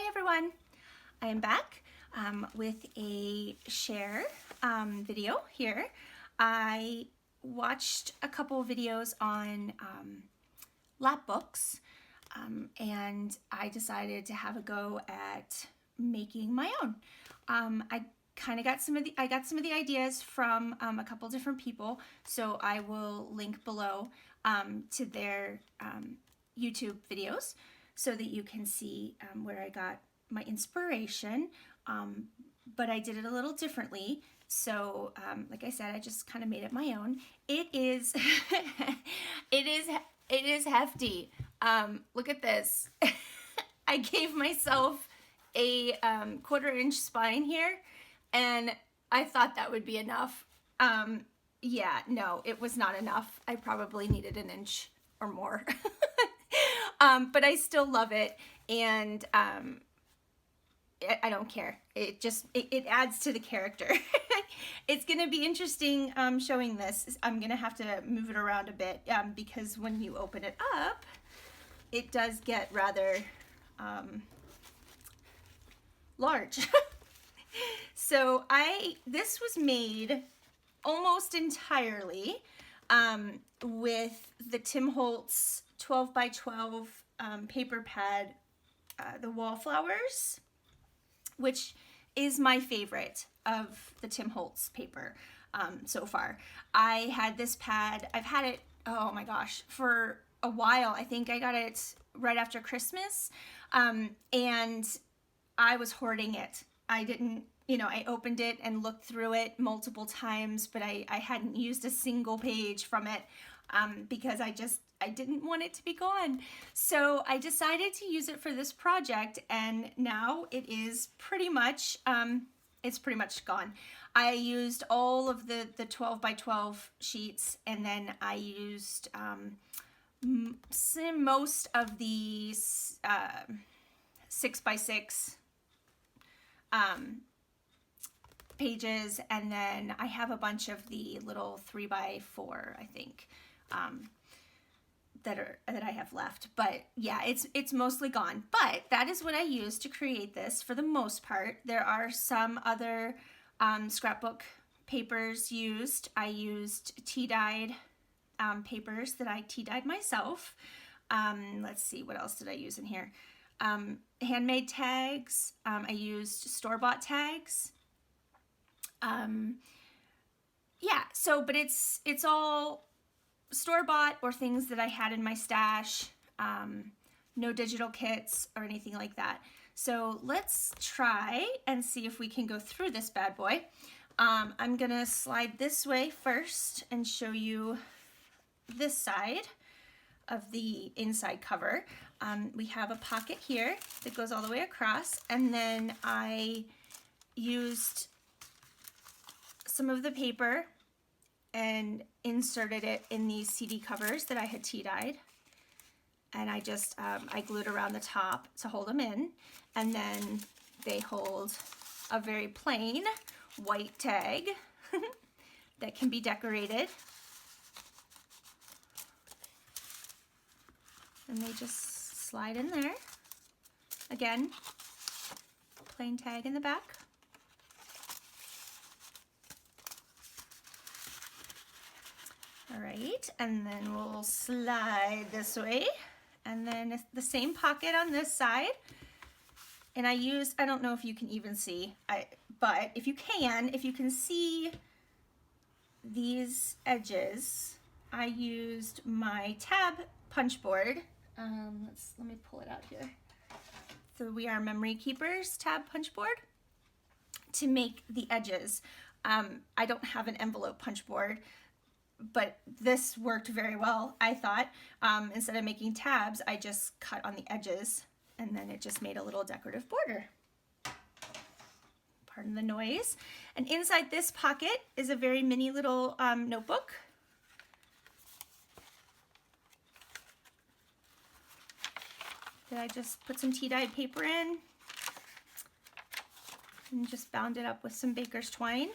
everyone, I am back with a share video here. I watched a couple of videos on Lapbooks and I decided to have a go at making my own. I got some of the ideas from a couple different people, so I will link below to their YouTube videos so that you can see where I got my inspiration, but I did it a little differently. So like I said, I just kind of made it my own. It is it is hefty. Look at this. I gave myself a 1/4-inch spine here, and I thought that would be enough. Yeah, no, it was not enough. I probably needed 1 inch or more. But I still love it, and I don't care. It adds to the character. It's gonna be interesting showing this. I'm gonna have to move it around a bit because when you open it up, it does get rather large. So this was made almost entirely with the Tim Holtz 12 by 12 paper pad, the Wallflowers, which is my favorite of the Tim Holtz paper so far. I had this pad, I've had it, oh my gosh, for a while. I think I got it right after Christmas, and I was hoarding it. I didn't, I opened it and looked through it multiple times, but I hadn't used a single page from it because I didn't want it to be gone. So I decided to use it for this project, and now it is pretty much, it's pretty much gone. I used all of the 12 by 12 sheets, and then I used most of the 6 by 6 pages, and then I have a bunch of the little 3 by 4, I think, that I have left. But yeah, it's mostly gone. But that is what I used to create this for the most part. There are some other scrapbook papers used. I used tea-dyed papers that I tea-dyed myself. Let's see, what else did I use in here? Handmade tags. I used store-bought tags. Yeah, so, but it's all store-bought or things that I had in my stash. No digital kits or anything like that. So let's try and see if we can go through this bad boy. I'm gonna slide this way first and show you this side of the inside cover. We have a pocket here that goes all the way across, and then I used some of the paper and inserted it in these CD covers that I had tea-dyed, and I just I glued around the top to hold them in, and then they hold a very plain white tag that can be decorated, and they just slide in there. Again, plain tag in the back. All right, and then we'll slide this way, and then the same pocket on this side. And I don't know if you can even see, but if you can see these edges, I used my tab punch board. Let me pull it out here. The We Are Memory Keepers tab punch board to make the edges. I don't have an envelope punch board, but this worked very well, I thought. Instead of making tabs, I just cut on the edges, and then it just made a little decorative border. Pardon the noise. And inside this pocket is a very mini little notebook. That I just put some tea-dyed paper in and just bound it up with some baker's twine.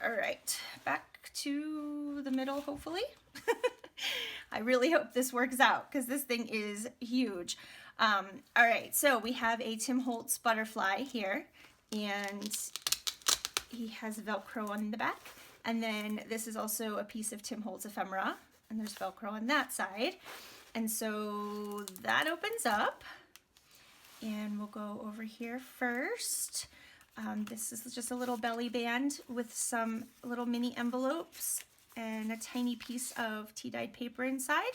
All right, back to the middle, hopefully. I really hope this works out because this thing is huge. All right, so we have a Tim Holtz Butterfly here, and he has Velcro on the back. And then this is also a piece of Tim Holtz ephemera, and there's Velcro on that side. And so that opens up, and we'll go over here first. This is just a little belly band with some little mini envelopes and a tiny piece of tea-dyed paper inside.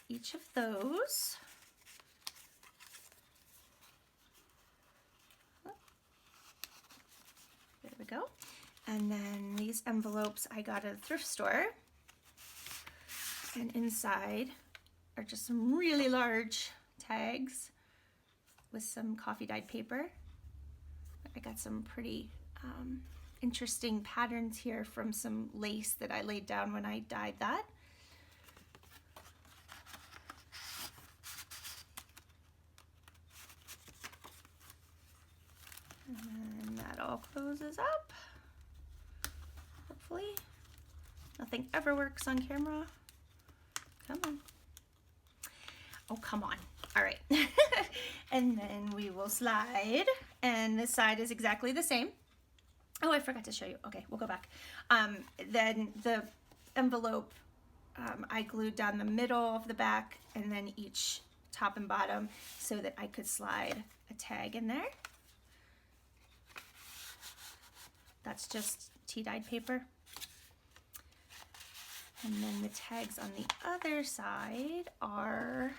Each of those. There we go. And then these envelopes I got at a thrift store. And inside are just some really large tags with some coffee dyed paper. I got some pretty interesting patterns here from some lace that I laid down when I dyed that. And that all closes up. Hopefully. Nothing ever works on camera. Come on. Oh, come on. All right. And then we will slide, and this side is exactly the same. Oh, I forgot to show you. Okay, we'll go back. Then the envelope, I glued down the middle of the back and then each top and bottom so that I could slide a tag in there. That's just tea-dyed paper. And then the tags on the other side are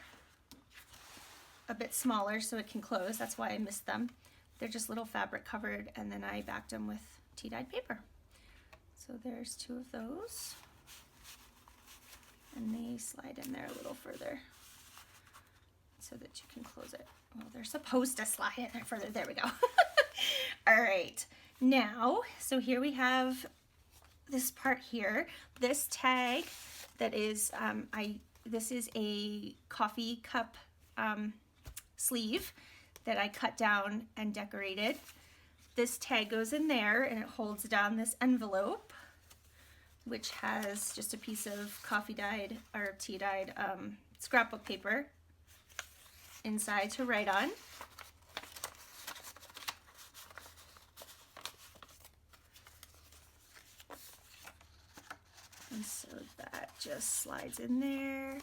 a bit smaller so it can close. That's why I missed them. They're just little fabric covered, and then I backed them with tea-dyed paper. So there's two of those. And they slide in there a little further so that you can close it. Well, they're supposed to slide in there further. There we go. All right. Now, so here we have this part here. This tag that is, this is a coffee cup sleeve that I cut down and decorated. This tag goes in there and it holds down this envelope, which has just a piece of coffee dyed or tea dyed scrapbook paper inside to write on. And so that just slides in there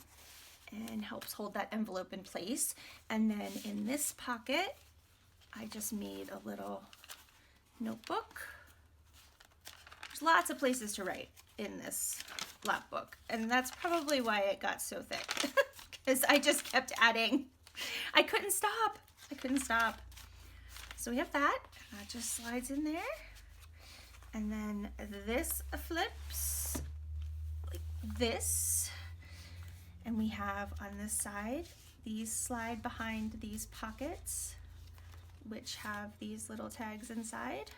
and helps hold that envelope in place. And then in this pocket, I just made a little notebook. There's lots of places to write in this Lapbook, and that's probably why it got so thick, because I just kept adding. I couldn't stop. I couldn't stop. So we have that. That just slides in there. And then this flips like this. And we have on this side, these slide behind these pockets, which have these little tags inside.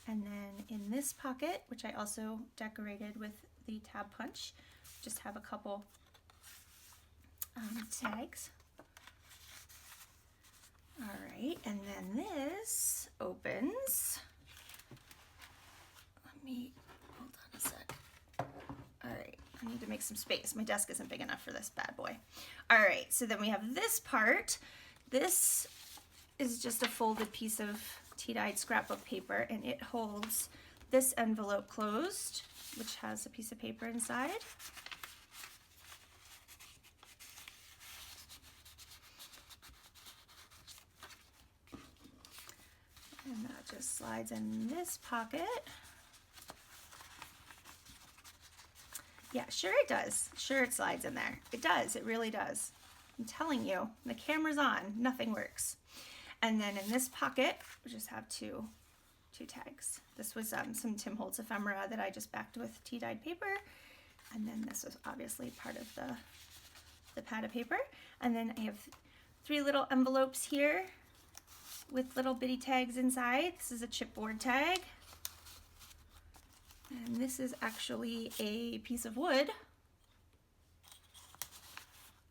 And then in this pocket, which I also decorated with the tab punch, just have a couple tags. All right, and then this opens. Let me, hold on a sec. All right, I need to make some space. My desk isn't big enough for this bad boy. All right, so then we have this part. This is just a folded piece of tea-dyed scrapbook paper, and it holds this envelope closed, which has a piece of paper inside. And that just slides in this pocket. Yeah, sure it does. Sure it slides in there. It does, it really does. I'm telling you, the camera's on, nothing works. And then in this pocket, we just have two tags. This was some Tim Holtz ephemera that I just backed with tea-dyed paper. And then this was obviously part of the pad of paper. And then I have 3 little envelopes here with little bitty tags inside. This is a chipboard tag. And this is actually a piece of wood.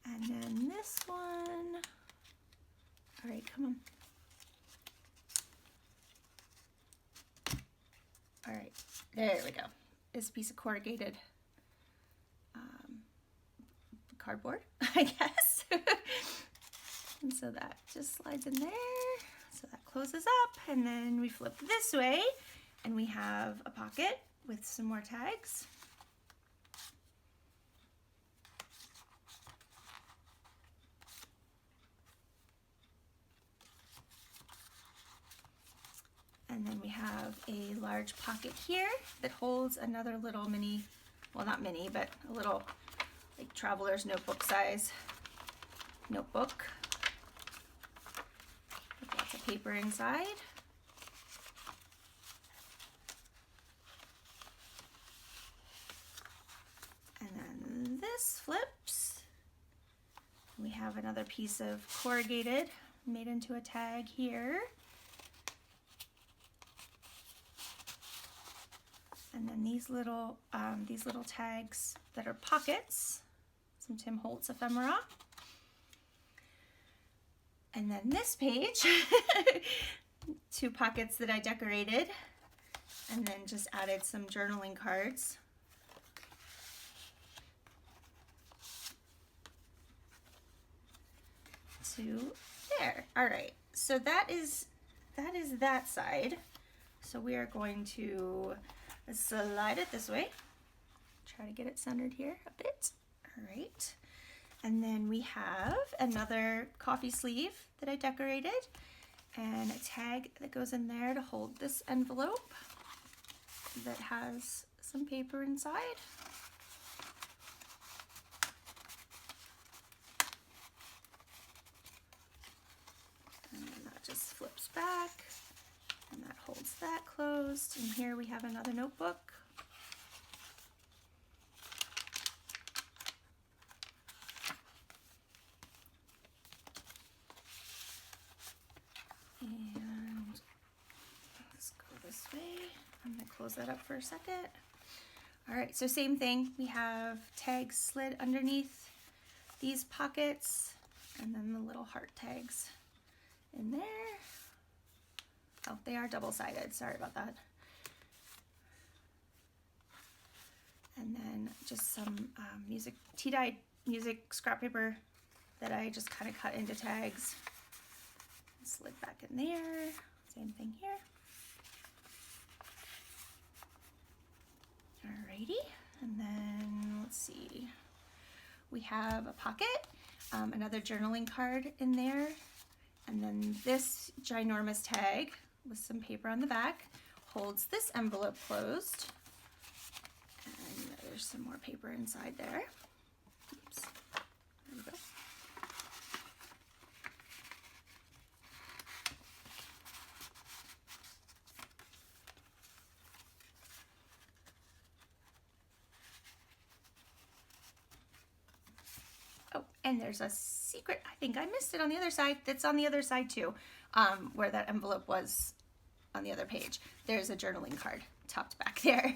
And then this one, all right, come on. All right, there we go. This piece of corrugated cardboard, I guess. And so that just slides in there. So that closes up, and then we flip this way and we have a pocket with some more tags. And then we have a large pocket here that holds another little mini, well, not mini, but a little like traveler's notebook size notebook with lots of paper inside. And then this flips. We have another piece of corrugated made into a tag here. And then these little tags that are pockets, some Tim Holtz ephemera. And then this page, 2 pockets that I decorated, and then just added some journaling cards. To there. All right, so that is that side. So we are going to slide it this way. Try to get it centered here a bit. All right. And then we have another coffee sleeve that I decorated and a tag that goes in there to hold this envelope that has some paper inside. And then that just flips back. And that holds that closed. And here we have another notebook. And let's go this way. I'm going to close that up for a second. All right, so same thing. We have tags slid underneath these pockets, and then the little heart tags in there. Oh, they are double-sided. Sorry about that. And then just some tea-dyed music scrap paper that I just kind of cut into tags. Slid back in there. Same thing here. Alrighty. And then let's see. We have a pocket, another journaling card in there, and then this ginormous tag with some paper on the back holds this envelope closed. And there's some more paper inside there. Oops. There we go. Oh, and there's a secret, I think I missed it on the other side, that's on the other side too, where that envelope was on the other page. There's a journaling card tucked back there.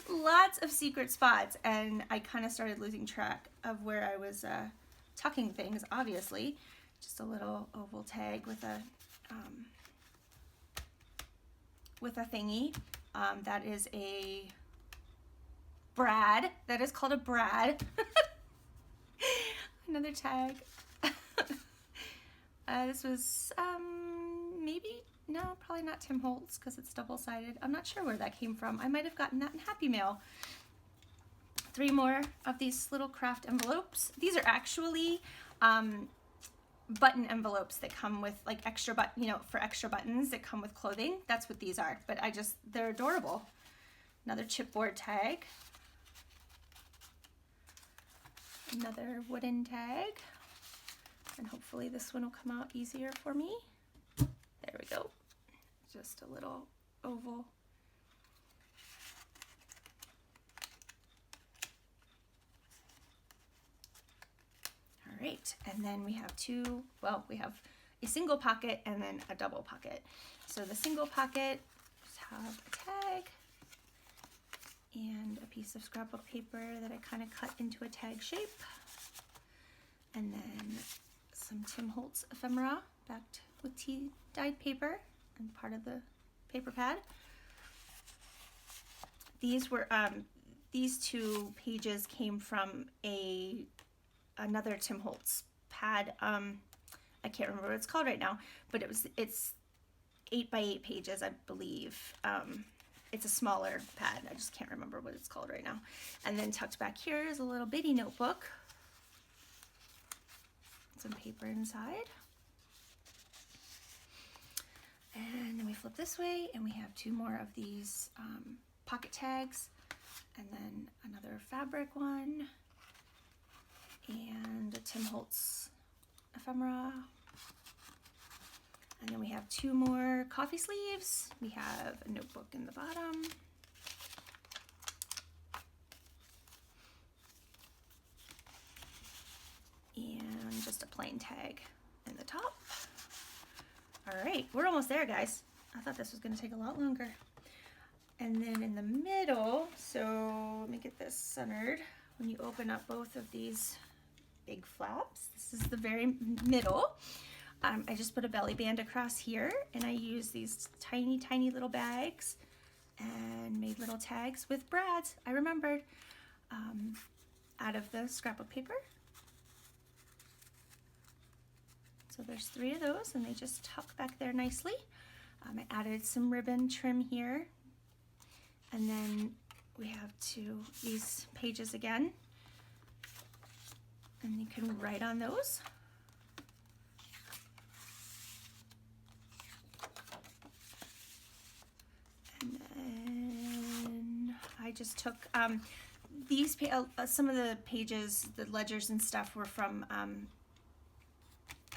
Lots of secret spots, and I kind of started losing track of where I was tucking things, obviously. Just a little oval tag with a thingy. That is a brad. That is called a brad. Another tag. This was probably not Tim Holtz because it's double-sided. I'm not sure where that came from. I might have gotten that in Happy Mail. 3 more of these little craft envelopes. These are actually button envelopes that come with like extra for extra buttons that come with clothing. That's what these are, but they're adorable. Another chipboard tag. Another wooden tag. And hopefully this one will come out easier for me. There we go. Just a little oval. All right, and then we have we have a single pocket and then a double pocket. So the single pocket just have a tag and a piece of scrapbook paper that I kind of cut into a tag shape. And then some Tim Holtz ephemera backed with tea-dyed paper and part of the paper pad. these two pages came from another Tim Holtz pad. I can't remember what it's called right now, but it's 8x8 pages, I believe. It's a smaller pad. I just can't remember what it's called right now. And then tucked back here is a little bitty notebook. Some paper inside. And then we flip this way and we have two more of these pocket tags, and then another fabric one, and a Tim Holtz ephemera. And then we have two more coffee sleeves. We have a notebook in the bottom. And just a plain tag in the top. All right, we're almost there, guys. I thought this was going to take a lot longer. And then in the middle, so let me get this centered. When you open up both of these big flaps, this is the very middle. I just put a belly band across here, and I use these tiny, tiny little bags and made little tags with brads. I remembered out of the scrapbook paper. So there's 3 of those, and they just tuck back there nicely. I added some ribbon trim here, and then we have these pages again, and you can write on those. And then I just took these some of the pages, the ledgers and stuff were from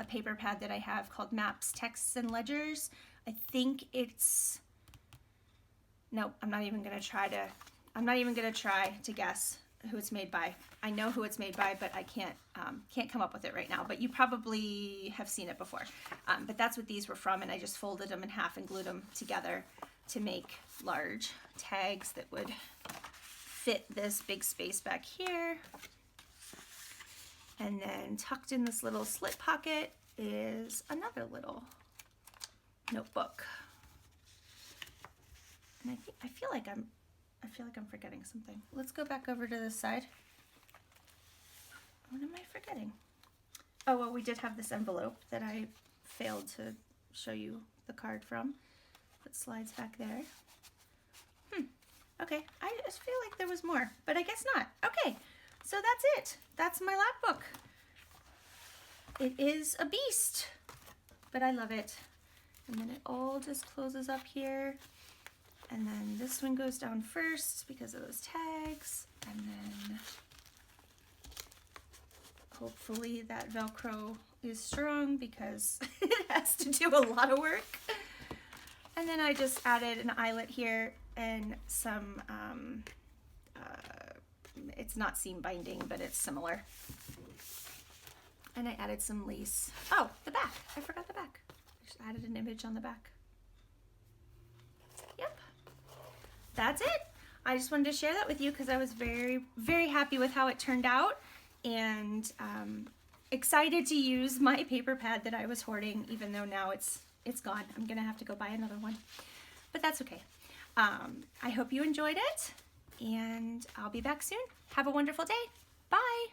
a paper pad that I have called Maps, Texts, and Ledgers. I think it's, nope, I'm not even gonna try to guess who it's made by. I know who it's made by, but I can't come up with it right now, but you probably have seen it before. But that's what these were from, and I just folded them in half and glued them together to make large tags that would fit this big space back here. And then tucked in this little slit pocket is another little notebook. And I feel like I'm forgetting something. Let's go back over to this side. What am I forgetting? Oh, well, we did have this envelope that I failed to show you the card from. That slides back there. Okay, I just feel like there was more, but I guess not. Okay, so that's it. That's my lap book. It is a beast, but I love it. And then it all just closes up here. And then this one goes down first because of those tags. And then hopefully that Velcro is strong because it has to do a lot of work. And then I just added an eyelet here and some, it's not seam binding, but it's similar. And I added some lace. Oh, the back. I forgot the back. I just added an image on the back. Yep. That's it. I just wanted to share that with you because I was very, very happy with how it turned out, and excited to use my paper pad that I was hoarding, even though now it's gone. I'm gonna have to go buy another one, but that's okay. I hope you enjoyed it, and I'll be back soon. Have a wonderful day. Bye.